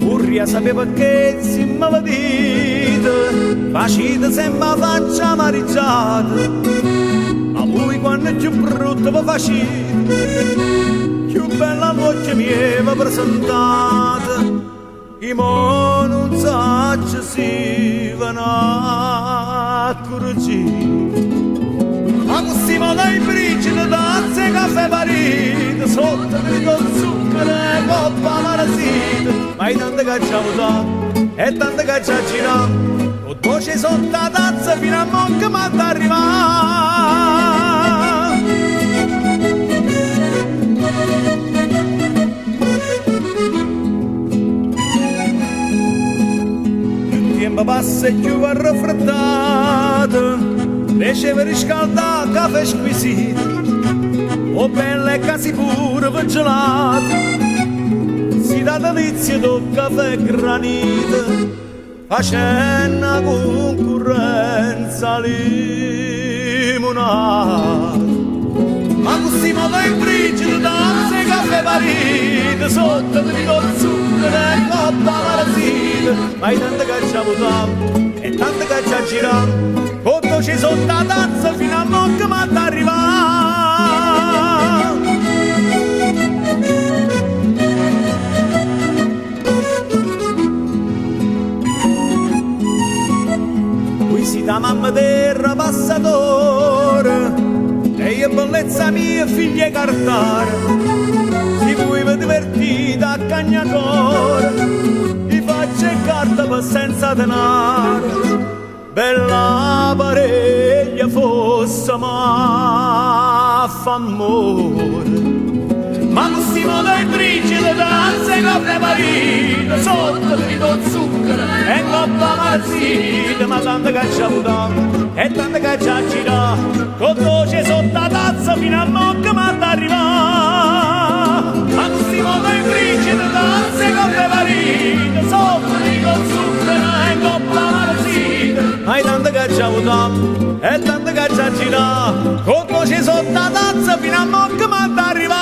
Urria sapeva che si malvedita, facita sempre faccia amareggiata, ma lui quando è più brutto va facita, più bella voce mi aveva presentata, i mo non sa se si vanno a correggere. Ma così ma dai bricioli, tazze, caffè parito, sotto con zucchero e coppa marasita, ma tanto che ci ha votato e tanto che ci ha girato, con voce sotto la tazza fino a mo' che mi ha arrivato. Il tempo passa e più va raffreddato, piaceva riscaldare caffè squisito, o bella e casi pure gelato, si dà delizia do caffè granito, facendo concorrenza limonata. Ma così ma dai bricioli, tazze, caffè parito, sotto con zucchero e coppa marasita, ma tanto che ci ha votato e tanto che ci ha girato, con voce sotto la tazza fino a mo' che mi ha arrivato. Qui si da mamma terra passatore, lei è bellezza mia figlia cartare, si vuoi divertita a cagnacore, ti faccio carta per senza denaro, bella pariglia fosse ma fa amore. Ma così mo dai bricioli, tazze, caffè parito, sotto con zucchero e coppa marzita, ma tanto che ci ha votato e tanto che ci ha girato, con voce sotto la tazza fino a mo' che mi ha arrivato. Ma così mo dai bricioli, tazze, caffè parito, sotto con zucchero e coppa marzita, ma tanto che ci ha votato e tanto che ci ha girato, con voce sotto la tazza fino a mo' che mi ha arrivato.